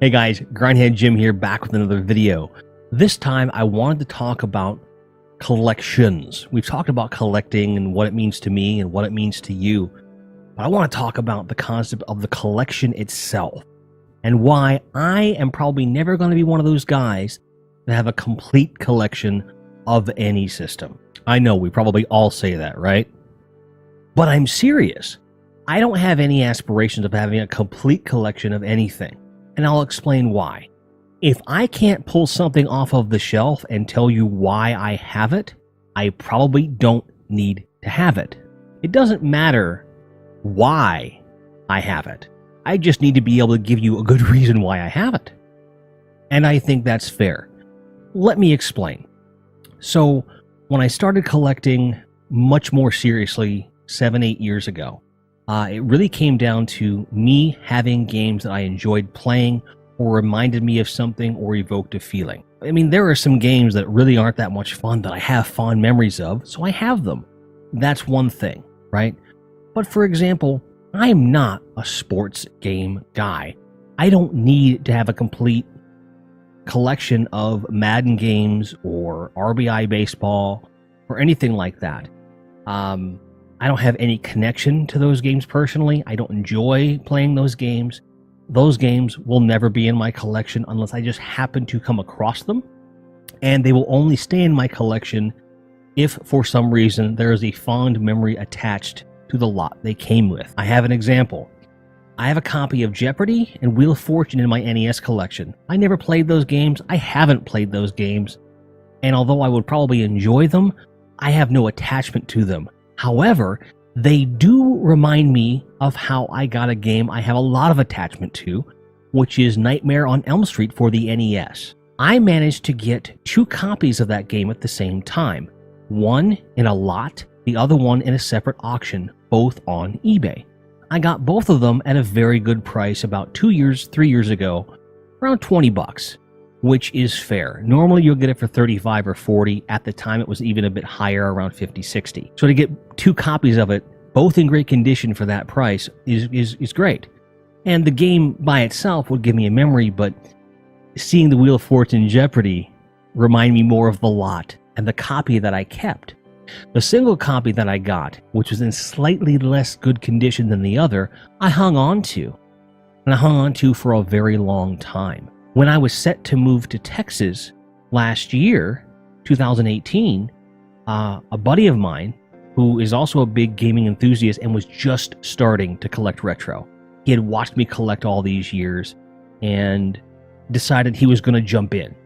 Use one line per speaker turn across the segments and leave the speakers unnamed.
Hey guys, Grindhead Jim here, back with another video. This time I wanted to talk about collections. We've talked about collecting and what it means to me and what it means to you. But I want to talk about the concept of the collection itself and why I am probably never going to be one of those guys that have a complete collection of any system. I know we probably all say that, right? But I'm serious. I don't have any aspirations of having a complete collection of anything. And I'll explain why. If I can't pull something off of the shelf and tell you why I have it, I probably don't need to have it. It doesn't matter why I have it. I just need to be able to give you a good reason why I have it. And I think that's fair. Let me explain. So, when I started collecting much more seriously 7-8 years ago, it really came down to me having games that I enjoyed playing or reminded me of something or evoked a feeling. I mean, there are some games that really aren't that much fun that I have fond memories of, so I have them. That's one thing, right? But for example, I'm not a sports game guy. I don't need to have a complete collection of Madden games or RBI baseball or anything like that. I don't have any connection to those games personally. I don't enjoy playing those games. Those games will never be in my collection unless I just happen to come across them. And they will only stay in my collection if, for some reason, there is a fond memory attached to the lot they came with. I have an example. I have a copy of Jeopardy and Wheel of Fortune in my NES collection. I never played those games. I haven't played those games. And although I would probably enjoy them, I have no attachment to them. However, they do remind me of how I got a game I have a lot of attachment to, which is Nightmare on Elm Street for the NES. I managed to get 2 copies of that game at the same time. One in a lot, the other one in a separate auction, both on eBay. I got both of them at a very good price about 3 years ago, around 20 bucks. Which is fair. Normally you'll get it for 35 or 40. At the time it was even a bit higher, around 50, 60. So to get 2 copies of it, both in great condition for that price, is great. And the game by itself would give me a memory, but seeing the Wheel of Fortune and Jeopardy remind me more of the lot and the copy that I kept. The single copy that I got, which was in slightly less good condition than the other, I hung on to. And I hung on to for a very long time. When I was set to move to Texas last year, 2018, a buddy of mine, who is also a big gaming enthusiast and was just starting to collect retro, he had watched me collect all these years and decided he was going to jump in.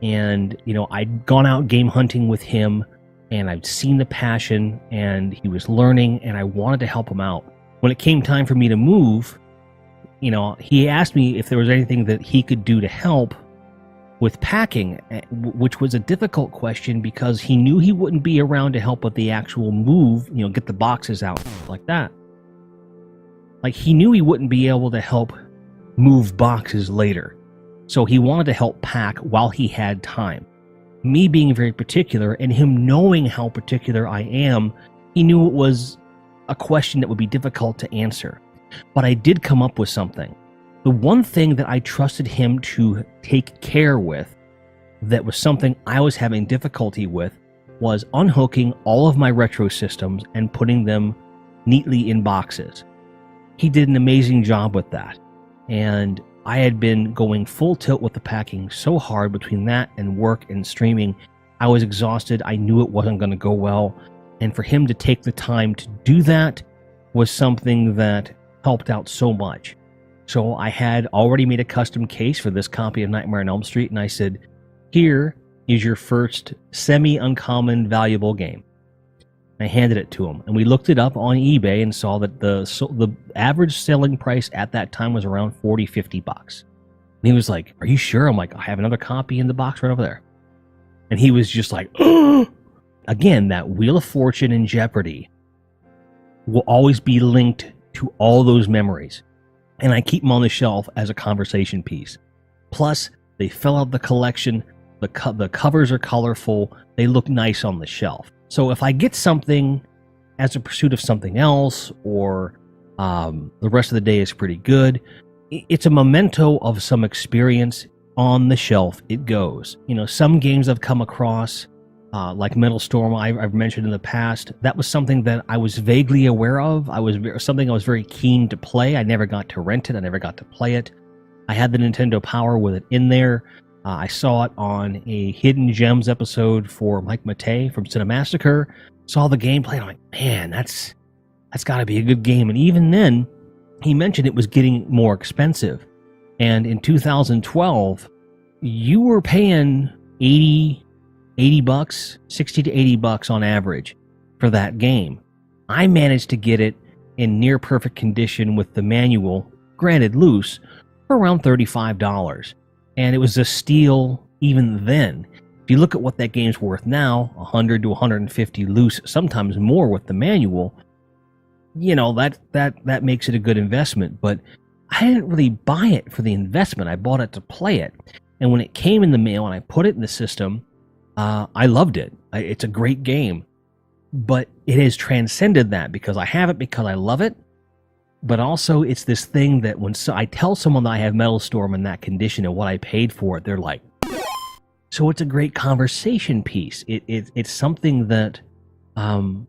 And, you know, I'd gone out game hunting with him and I'd seen the passion and he was learning and I wanted to help him out. When it came time for me to move, you know, he asked me if there was anything that he could do to help with packing, which was a difficult question because he knew he wouldn't be around to help with the actual move, you know, get the boxes out like that. Like, he knew he wouldn't be able to help move boxes later. So he wanted to help pack while he had time. Me being very particular and him knowing how particular I am, he knew it was a question that would be difficult to answer. But I did come up with something. The one thing that I trusted him to take care with, that was something I was having difficulty with, was unhooking all of my retro systems and putting them neatly in boxes. He did an amazing job with that. And I had been going full tilt with the packing so hard between that and work and streaming. I was exhausted. I knew it wasn't going to go well. And for him to take the time to do that was something that helped out so much. So I had already made a custom case for this copy of Nightmare on Elm Street, and I said, here is your first semi-uncommon valuable game. I handed it to him, and we looked it up on eBay and saw that the average selling price at that time was around 40, 50 bucks. And he was like, are you sure? I'm like, I have another copy in the box right over there. And he was just like, oh! Again, that Wheel of Fortune and Jeopardy will always be linked to all those memories, and I keep them on the shelf as a conversation piece. Plus, they fill out the collection, the covers are colorful, they look nice on the shelf. So if I get something as a pursuit of something else, or the rest of the day is pretty good, it's a memento of some experience. On the shelf it goes. You know, some games I've come across, like Metal Storm, I've mentioned in the past, that was something that I was vaguely aware of. Something I was very keen to play. I never got to rent it. I never got to play it. I had the Nintendo Power with it in there. I saw it on a Hidden Gems episode for Mike Matei from Cinemassacre. Saw the gameplay, and I'm like, man, that's got to be a good game. And even then, he mentioned it was getting more expensive. And in 2012, you were paying $80 bucks, 60 to 80 bucks on average for that game. I managed to get it in near perfect condition with the manual, granted loose, for around $35. And it was a steal even then. If you look at what that game's worth now, 100 to 150 loose, sometimes more with the manual, you know, that makes it a good investment. But I didn't really buy it for the investment. I bought it to play it. And when it came in the mail and I put it in the system, I loved it. It's a great game. But it has transcended that because I have it because I love it. But also it's this thing that when I tell someone that I have Metal Storm in that condition and what I paid for it, they're like, so it's a great conversation piece. It's something that, from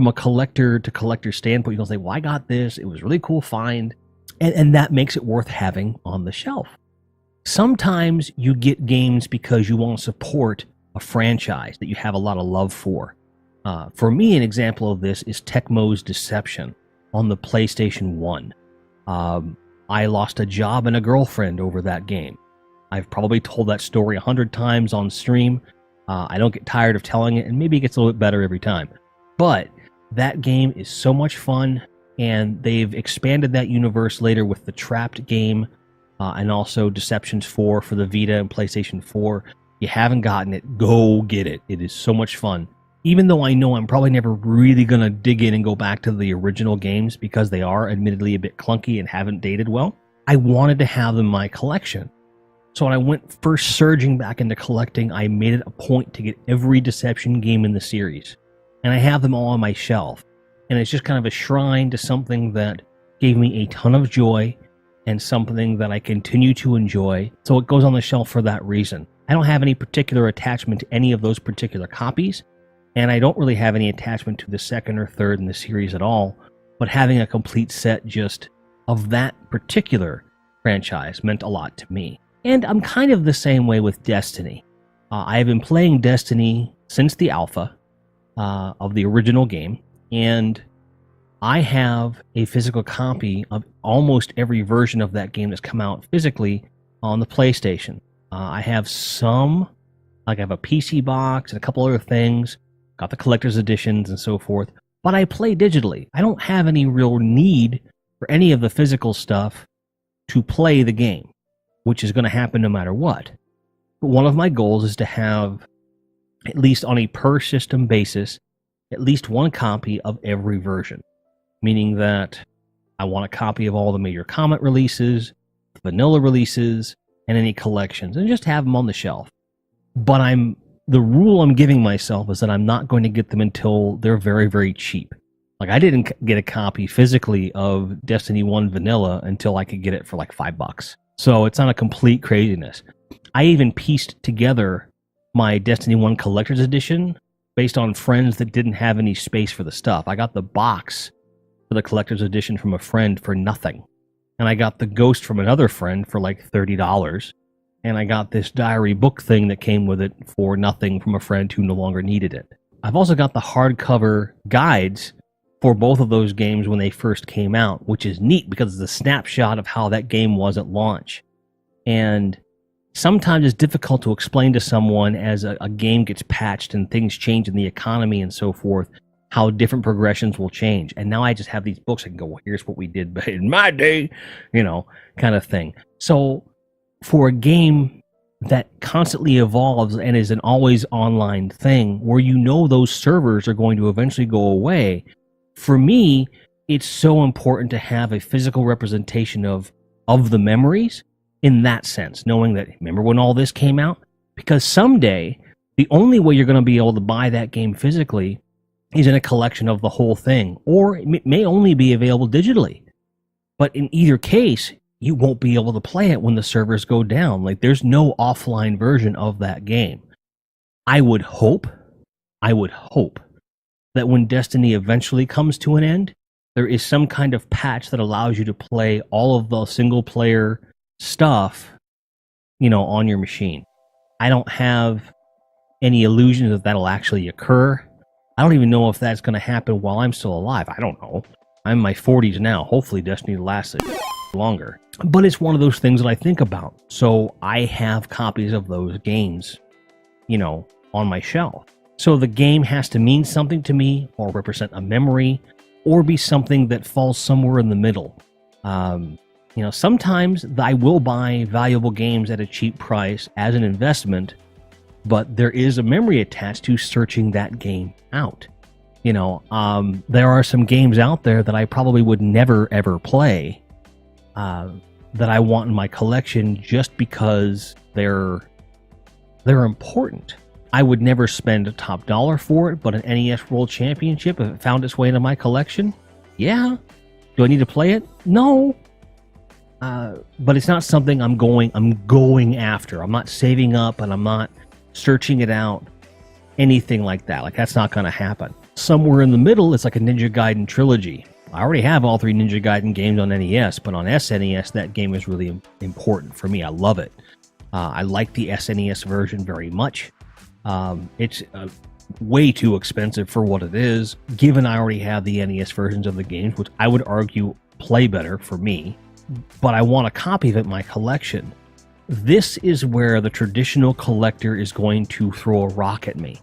a collector to collector standpoint, you'll say, well, I got this. It was a really cool find. And that makes it worth having on the shelf. Sometimes you get games because you want to support a franchise that you have a lot of love for. For me, an example of this is Tecmo's Deception on the PlayStation 1. I lost a job and a girlfriend over that game. I've probably told that story 100 times on stream. I don't get tired of telling it, and maybe it gets a little bit better every time. But that game is so much fun. And they've expanded that universe later with the Trapped game and also Deceptions 4 for the Vita and PlayStation 4. If you haven't gotten it, go get it. It is so much fun. Even though I know I'm probably never really going to dig in and go back to the original games because they are admittedly a bit clunky and haven't dated well, I wanted to have them in my collection. So when I went first surging back into collecting, I made it a point to get every Deception game in the series. And I have them all on my shelf. And it's just kind of a shrine to something that gave me a ton of joy and something that I continue to enjoy. So it goes on the shelf for that reason. I don't have any particular attachment to any of those particular copies, and I don't really have any attachment to the second or third in the series at all, but having a complete set just of that particular franchise meant a lot to me. And I'm kind of the same way with Destiny. I have been playing Destiny since the alpha of the original game. And I have a physical copy of almost every version of that game that's come out physically on the PlayStation. I have some, like I have a PC box and a couple other things, got the collector's editions and so forth, but I play digitally. I don't have any real need for any of the physical stuff to play the game, which is going to happen no matter what. But one of my goals is to have, at least on a per system basis, at least one copy of every version, meaning that I want a copy of all the major Comet releases, vanilla releases, and any collections, and just have them on the shelf. But the rule I'm giving myself is that I'm not going to get them until they're very, very cheap. Like I didn't get a copy physically of Destiny 1 vanilla until I could get it for like $5. So it's not a complete craziness. I even pieced together my Destiny 1 collector's edition based on friends that didn't have any space for the stuff. I got the box for the collector's edition from a friend for nothing. And I got the Ghost from another friend for like $30. And I got this diary book thing that came with it for nothing from a friend who no longer needed it. I've also got the hardcover guides for both of those games when they first came out, which is neat because it's a snapshot of how that game was at launch. And sometimes it's difficult to explain to someone as a game gets patched and things change in the economy and so forth, how different progressions will change. And now I just have these books I can go, well, here's what we did in my day, you know, kind of thing. So for a game that constantly evolves and is an always online thing where you know those servers are going to eventually go away, for me, it's so important to have a physical representation of the memories in that sense, knowing that, remember when all this came out? Because someday, the only way you're going to be able to buy that game physically is in a collection of the whole thing, or it may only be available digitally. But in either case, you won't be able to play it when the servers go down. Like, there's no offline version of that game. I would hope that when Destiny eventually comes to an end, there is some kind of patch that allows you to play all of the single player stuff, on your machine. I don't have any illusions that that'll actually occur. I don't even know if that's going to happen while I'm still alive. I don't know. I'm in my 40s now. Hopefully Destiny lasts longer. But it's one of those things that I think about. So I have copies of those games, on my shelf. So the game has to mean something to me, or represent a memory, or be something that falls somewhere in the middle. Sometimes I will buy valuable games at a cheap price as an investment, but there is a memory attached to searching that game out. There are some games out there that I probably would never ever play, that I want in my collection just because they're important. I would never spend a top dollar for it, but an NES World Championship, if it found its way into my collection, yeah. Do I need to play it? No. But it's not something I'm going after. I'm not saving up, and I'm not searching it out, anything like that. Like, that's not going to happen. Somewhere in the middle, it's like a Ninja Gaiden trilogy. I already have all 3 Ninja Gaiden games on NES, but on SNES, that game is really important for me. I love it. I like the SNES version very much. It's way too expensive for what it is, given I already have the NES versions of the games, which I would argue play better for me, but I want a copy of it in my collection. This is where the traditional collector is going to throw a rock at me.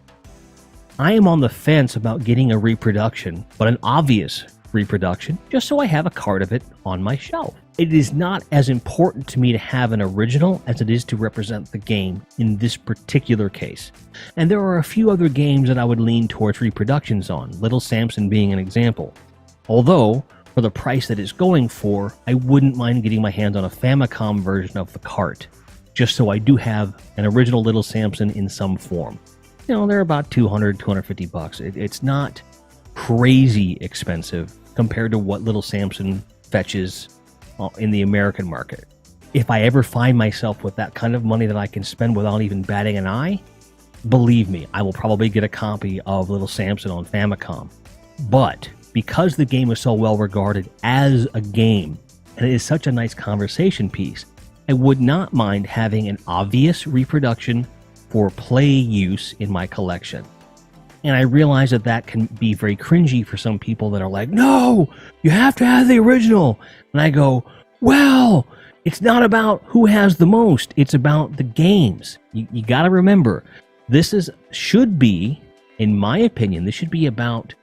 I am on the fence about getting a reproduction, but an obvious reproduction, just so I have a card of it on my shelf. It is not as important to me to have an original as it is to represent the game in this particular case. And there are a few other games that I would lean towards reproductions on, Little Samson being an example. Although, for the price that it's going for, I wouldn't mind getting my hands on a Famicom version of the cart, just so I do have an original Little Samson in some form. They're about $200, $250. It's not crazy expensive compared to what Little Samson fetches in the American market. If I ever find myself with that kind of money that I can spend without even batting an eye, believe me, I will probably get a copy of Little Samson on Famicom. But because the game is so well regarded as a game, and it is such a nice conversation piece, I would not mind having an obvious reproduction for play use in my collection. And I realize that can be very cringy for some people that are like, no, you have to have the original. And I go, well, it's not about who has the most. It's about the games. You got to remember, should be, in my opinion, this should be about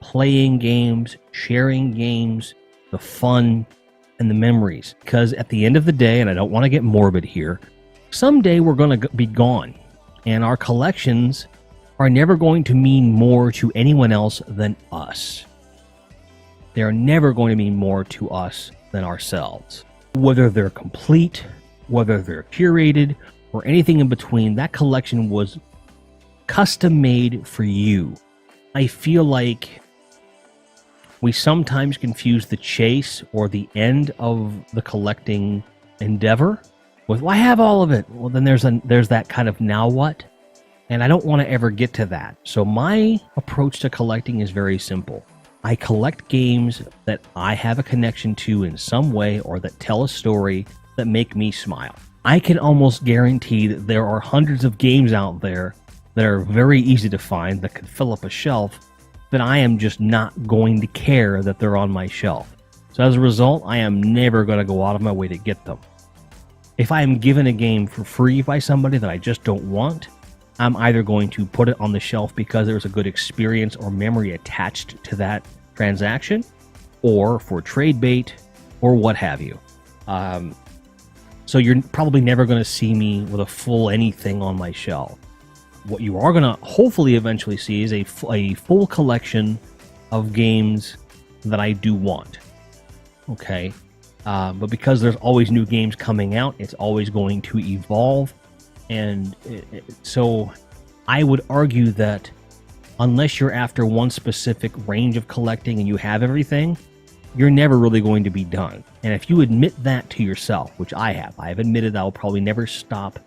playing games, sharing games, the fun, and the memories. Because at the end of the day, and I don't want to get morbid here, someday we're going to be gone. And our collections are never going to mean more to anyone else than us. They are never going to mean more to us than ourselves. Whether they're complete, whether they're curated, or anything in between, that collection was custom made for you. I feel like we sometimes confuse the chase or the end of the collecting endeavor with, well, I have all of it. Well, then there's that kind of now what? And I don't want to ever get to that. So my approach to collecting is very simple. I collect games that I have a connection to in some way, or that tell a story that make me smile. I can almost guarantee that there are hundreds of games out there that are very easy to find that could fill up a shelf, that I am just not going to care that they're on my shelf. So as a result, I am never going to go out of my way to get them. If I am given a game for free by somebody that I just don't want, I'm either going to put it on the shelf because there's a good experience or memory attached to that transaction, or for trade bait, or what have you. So you're probably never going to see me with a full anything on my shelf. What you are going to hopefully eventually see is a full collection of games that I do want. Okay? But because there's always new games coming out, it's always going to evolve. And so I would argue that unless you're after one specific range of collecting and you have everything, you're never really going to be done. And if you admit that to yourself, which I have admitted I will probably never stop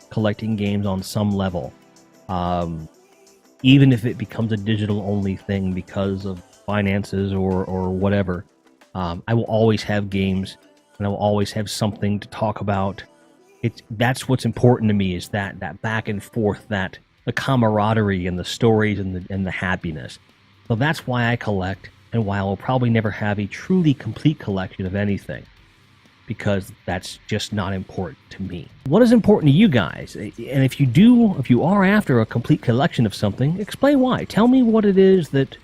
collecting games on some level, even if it becomes a digital only thing because of finances or whatever. I will always have games, and I will always have something to talk about. That's what's important to me, is that back and forth, that the camaraderie and the stories and the happiness. So that's why I collect, and why I will probably never have a truly complete collection of anything, because that's just not important to me. What is important to you guys? And if you are after a complete collection of something, explain why. Tell me what it is that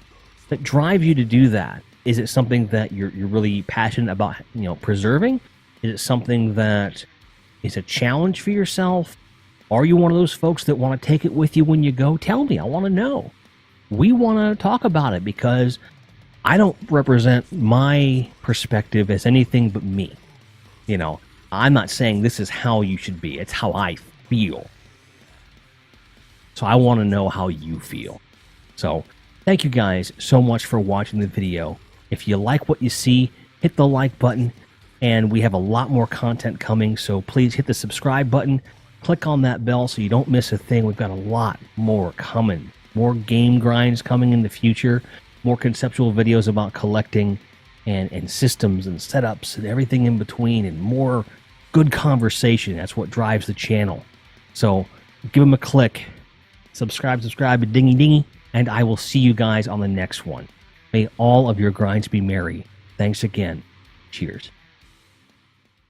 drives you to do that. Is it something that you're really passionate about, preserving? Is it something that is a challenge for yourself? Are you one of those folks that want to take it with you when you go? Tell me. I want to know. We want to talk about it, because I don't represent my perspective as anything but me. I'm not saying this is how you should be. It's how I feel. So I want to know how you feel. So thank you guys so much for watching the video. If you like what you see, hit the like button. And we have a lot more content coming, so please hit the subscribe button. Click on that bell so you don't miss a thing. We've got a lot more coming. More game grinds coming in the future. More conceptual videos about collecting and systems and setups and everything in between, and more good conversation. That's what drives the channel. So give them a click. Subscribe, dingy dingy. And I will see you guys on the next one. May all of your grinds be merry. Thanks again. Cheers.